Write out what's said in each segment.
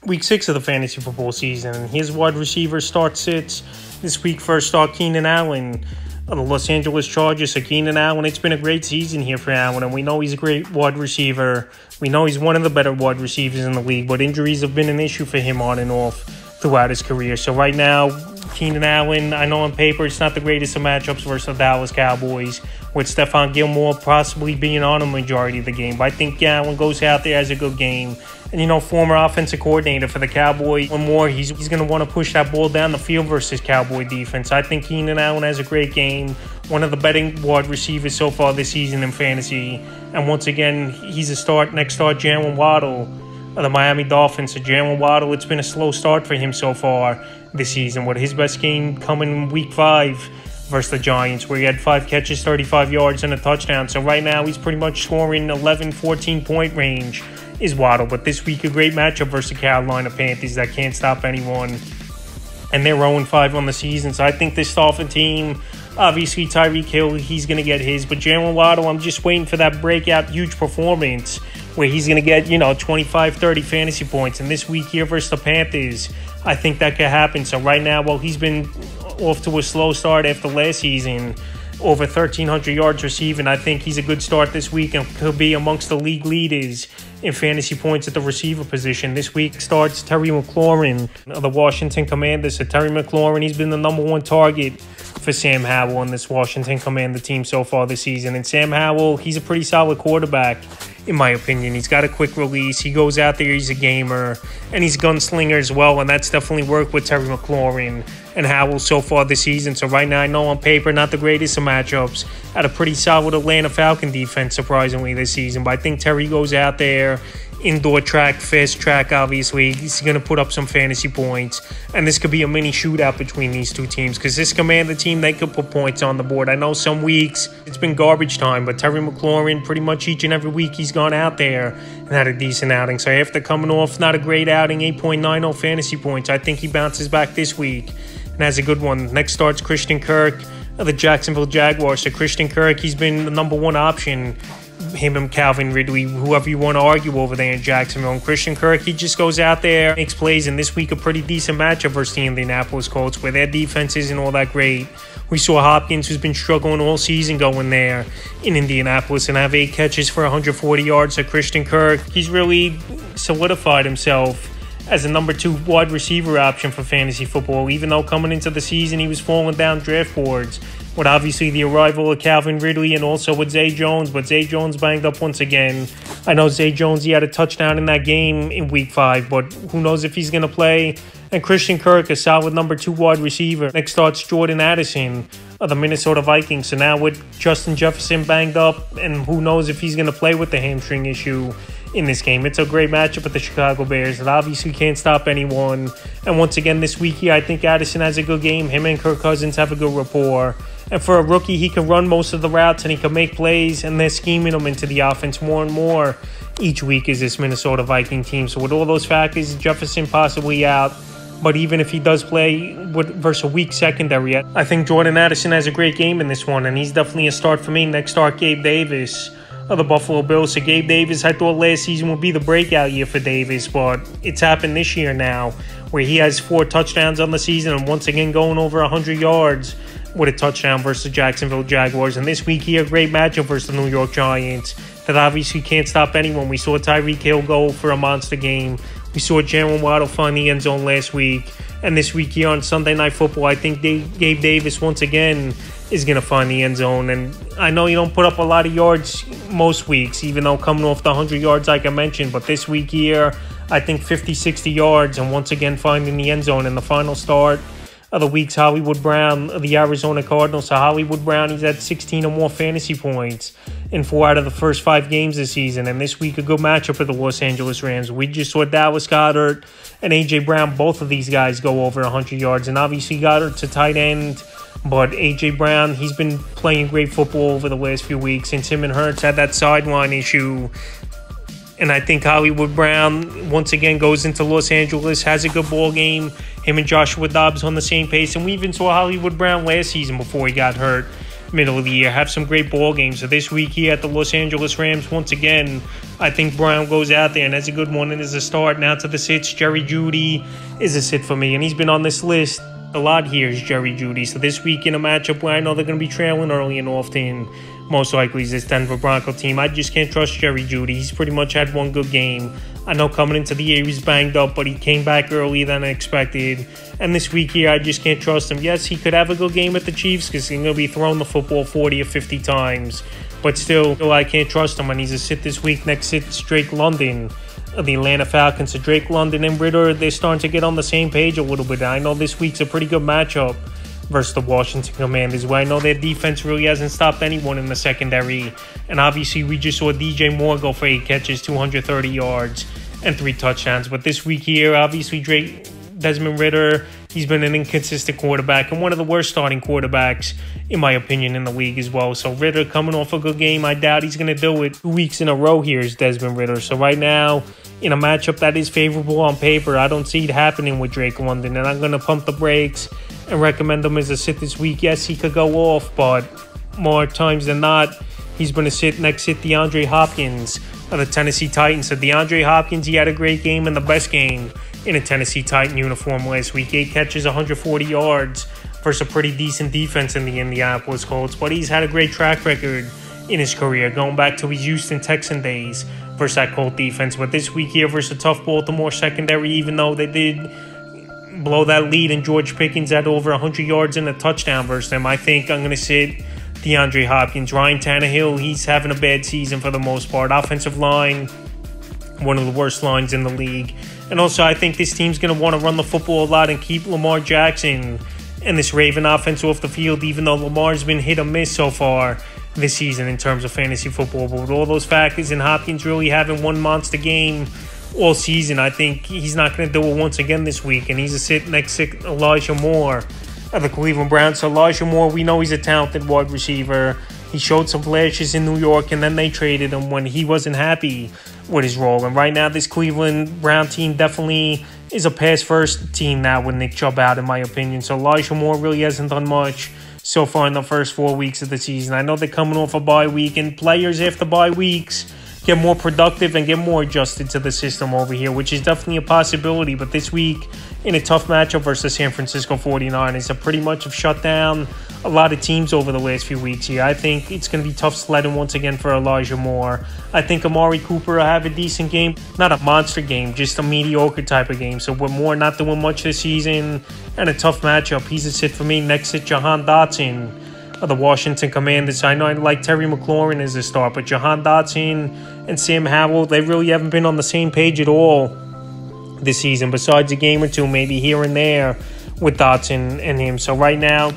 Week 6 of the fantasy football season. His wide receiver start sits this week. First start, Keenan Allen of the Los Angeles Chargers. So Keenan Allen, it's been a great season here for Allen, and we know he's a great wide receiver. We know he's one of the better wide receivers in the league, but injuries have been an issue for him on and off throughout his career. So right now, Keenan Allen, I know on paper it's not the greatest of matchups versus the Dallas Cowboys, with Stephon Gilmore possibly being on a majority of the game. But I think Allen goes out there, has a good game. And, former offensive coordinator for the Cowboys, one more, he's going to want to push that ball down the field versus Cowboy defense. I think Keenan Allen has a great game, one of the betting wide receivers so far this season in fantasy. And once again, he's next start, Jaylen Waddle of the Miami Dolphins. So Jaylen Waddle, it's been a slow start for him so far this season, with his best game coming in Week 5 versus the Giants, where he had 5 catches, 35 yards, and a touchdown. So right now, he's pretty much scoring 11, 14-point range is Waddle. But this week, a great matchup versus the Carolina Panthers that can't stop anyone. And they're 0-5 on the season. So I think this Dolphin team, obviously Tyreek Hill, he's going to get his. But Jaylen Waddle, I'm just waiting for that breakout huge performance where he's going to get, 25, 30 fantasy points. And this week here versus the Panthers, I think that could happen. So right now, while he's been off to a slow start after last season, over 1,300 yards receiving, I think he's a good start this week and could be amongst the league leaders in fantasy points at the receiver position. This week starts Terry McLaurin of the Washington Commanders. So Terry McLaurin, he's been the number one target for Sam Howell on this Washington Commander team so far this season. And Sam Howell, he's a pretty solid quarterback, in my opinion. He's got a quick release. He goes out there, he's a gamer, and he's a gunslinger as well. And that's definitely worked with Terry McLaurin and Howell so far this season. So right now, I know on paper, not the greatest of matchups at a pretty solid Atlanta Falcon defense, surprisingly, this season. But I think Terry goes out there, indoor track, fast track, obviously. He's going to put up some fantasy points. And this could be a mini shootout between these two teams, because this Commander team, they could put points on the board. I know some weeks it's been garbage time, but Terry McLaurin, pretty much each and every week, he's gone out there and had a decent outing. So after coming off not a great outing, 8.90 fantasy points, I think he bounces back this week and has a good one. Next starts Christian Kirk of the Jacksonville Jaguars. So Christian Kirk, he's been the number one option, him and Calvin Ridley, whoever you want to argue over there in Jacksonville. And Christian Kirk, he just goes out there, makes plays, and this week a pretty decent matchup versus the Indianapolis Colts, where their defense isn't all that great. We saw Hopkins, who's been struggling all season, going there in Indianapolis and have 8 catches for 140 yards. So Christian Kirk, he's really solidified himself as a number 2 wide receiver option for fantasy football, even though coming into the season he was falling down draft boards with obviously the arrival of Calvin Ridley and also with Zay Jones. But Zay Jones banged up once again. I know Zay Jones, he had a touchdown in that game in Week 5, but who knows if he's going to play. And Christian Kirk, a solid number 2 wide receiver. Next starts Jordan Addison of the Minnesota Vikings. So now with Justin Jefferson banged up, and who knows if he's going to play with the hamstring issue in this game. It's a great matchup with the Chicago Bears that obviously can't stop anyone. And once again this week here, I think Addison has a good game. Him and Kirk Cousins have a good rapport. And for a rookie, he can run most of the routes and he can make plays, and they're scheming him into the offense more and more each week is this Minnesota Viking team. So with all those factors, Jefferson possibly out, but even if he does play versus a weak secondary, I think Jordan Addison has a great game in this one, and he's definitely a start for me. Next start, Gabe Davis of the Buffalo Bills. So Gabe Davis, I thought last season would be the breakout year for Davis, but it's happened this year now, where he has 4 touchdowns on the season and once again going over 100 yards with a touchdown versus the Jacksonville Jaguars. And this week here, a great matchup versus the New York Giants that obviously can't stop anyone. We saw Tyreek Hill go for a monster game. We saw Jaylen Waddle find the end zone last week. And this week here on Sunday Night Football, I think Gabe Davis once again is going to find the end zone. And I know you don't put up a lot of yards most weeks, even though coming off the 100 yards like I mentioned. But this week here, I think 50, 60 yards and once again finding the end zone in the final start of the week's Hollywood Brown of the Arizona Cardinals. So Hollywood Brown, he's had 16 or more fantasy points in 4 out of the first 5 games this season. And this week, a good matchup for the Los Angeles Rams. We just saw Dallas Goedert and A.J. Brown, both of these guys go over 100 yards. And obviously Goedert's a tight end, but A.J. Brown, he's been playing great football over the last few weeks since him and Hurts had that sideline issue. And I think Hollywood Brown, once again, goes into Los Angeles, has a good ball game. Him and Joshua Dobbs on the same pace. And we even saw Hollywood Brown last season before he got hurt middle of the year, have some great ball games. So this week here at the Los Angeles Rams, once again, I think Brown goes out there and has a good one and is a start. Now to the sits, Jerry Jeudy is a sit for me, and he's been on this list a lot here is Jerry Jeudy. So this week in a matchup where I know they're going to be trailing early and often, most likely is this Denver Bronco team. I just can't trust Jerry Jeudy. He's pretty much had one good game. I know coming into the year he was banged up, but he came back earlier than I expected. And this week here, I just can't trust him. Yes, he could have a good game at the Chiefs because he's going to be throwing the football 40 or 50 times. But still, I can't trust him. And he's a sit this week. Next sit is Drake London of the Atlanta Falcons. So Drake London and Ritter, they're starting to get on the same page a little bit. I know this week's a pretty good matchup versus the Washington Commanders, where I know their defense really hasn't stopped anyone in the secondary. And obviously, we just saw DJ Moore go for 8 catches, 230 yards, and 3 touchdowns. But this week here, obviously, Desmond Ritter, he's been an inconsistent quarterback and one of the worst starting quarterbacks, in my opinion, in the league as well. So Ritter coming off a good game, I doubt he's going to do it 2 weeks in a row here is Desmond Ritter. So right now, in a matchup that is favorable on paper, I don't see it happening with Drake London, and I'm going to pump the brakes and recommend him as a sit this week. Yes, he could go off, but more times than not, he's been a sit. Next sit, DeAndre Hopkins of the Tennessee Titans. So DeAndre Hopkins, he had a great game and the best game in a Tennessee Titan uniform last week. 8 catches, 140 yards versus a pretty decent defense in the Indianapolis Colts. But he's had a great track record in his career, going back to his Houston Texan days versus that Colt defense. But this week here versus a tough Baltimore secondary, even though they did blow that lead and George Pickens had over 100 yards and a touchdown versus them, I think I'm going to sit DeAndre Hopkins. Ryan Tannehill, he's having a bad season for the most part. Offensive line, one of the worst lines in the league. And also, I think this team's going to want to run the football a lot and keep Lamar Jackson and this Raven offense off the field, even though Lamar's been hit or miss so far this season in terms of fantasy football. But with all those factors and Hopkins really having one monster game all season, I think he's not going to do it once again this week. And he's a sit next to Elijah Moore of the Cleveland Browns. So Elijah Moore, we know he's a talented wide receiver. He showed some flashes in New York, and then they traded him when he wasn't happy with his role. And right now, this Cleveland Brown team definitely is a pass-first team now with Nick Chubb out, in my opinion. So Elijah Moore really hasn't done much so far in the first 4 weeks of the season. I know they're coming off a bye week, and players after bye weeks get more productive and get more adjusted to the system over here, which is definitely a possibility. But this week, in a tough matchup versus the San Francisco 49ers, they pretty much have shut down a lot of teams over the last few weeks here. I think it's going to be tough sledding once again for Elijah Moore. I think Amari Cooper will have a decent game. Not a monster game, just a mediocre type of game. So with Moore not doing much this season and a tough matchup, he's a sit for me. Next sit, Jahan Dotson of the Washington Commanders. I know I like Terry McLaurin as a start, but Jahan Dotson and Sam Howell, they really haven't been on the same page at all this season, besides a game or two maybe here and there with Dotson and him. So right now,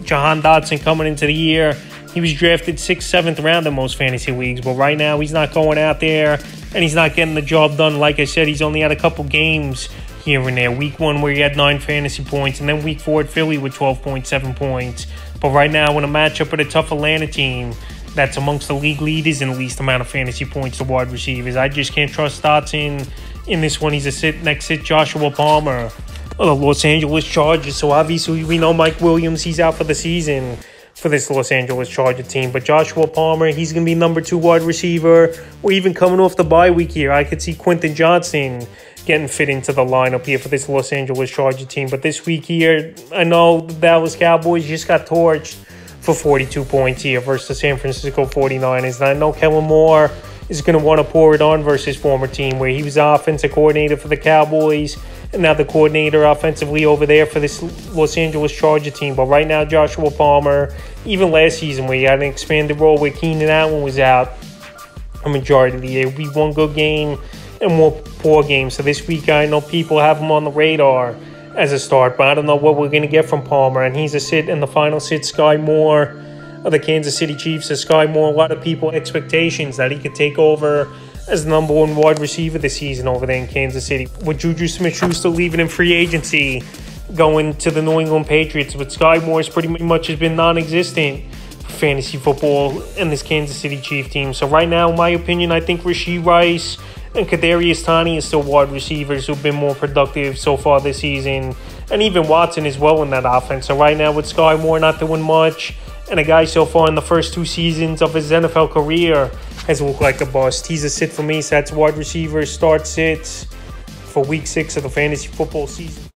Jahan Dotson coming into the year, he was drafted 6th, 7th round in most fantasy leagues, but right now he's not going out there and he's not getting the job done. Like I said, he's only had a couple games here and there. Week 1 where he had 9 fantasy points, and then week 4 at Philly with 12.7 points. But right now, in a matchup with a tough Atlanta team that's amongst the league leaders in the least amount of fantasy points to wide receivers, I just can't trust Dotson in this one. He's a sit. Next sit, Joshua Palmer of the Los Angeles Chargers. So obviously, we know Mike Williams, he's out for the season for this Los Angeles Charger team. But Joshua Palmer, he's going to be number 2 wide receiver. Or even coming off the bye week here, I could see Quentin Johnson getting fit into the lineup here for this Los Angeles Charger team. But this week here, I know the Dallas Cowboys just got torched for 42 points here versus the San Francisco 49ers. And I know Kellen Moore is going to want to pour it on versus his former team, where he was the offensive coordinator for the Cowboys and now the coordinator offensively over there for this Los Angeles Charger team. But right now, Joshua Palmer, even last season where he had an expanded role where Keenan Allen was out a majority of the year, we won good game and more poor games. So this week, I know people have him on the radar as a start, but I don't know what we're going to get from Palmer. And he's a sit in the final sit, Sky Moore of the Kansas City Chiefs. So Sky Moore, a lot of people expectations that he could take over as the number 1 wide receiver this season over there in Kansas City. With Juju Smith-Schuster leaving in free agency, going to the New England Patriots, but Sky Moore's pretty much has been non-existent for fantasy football in this Kansas City Chiefs team. So right now, in my opinion, I think Rashee Rice and Kadarius Toney is still wide receivers who've been more productive so far this season, and even Watson as well in that offense. So right now with Sky Moore not doing much And a guy so far in the first 2 seasons of his NFL career has looked like a bust. He's a sit for me, so that's wide receiver start sits for week 6 of the fantasy football season.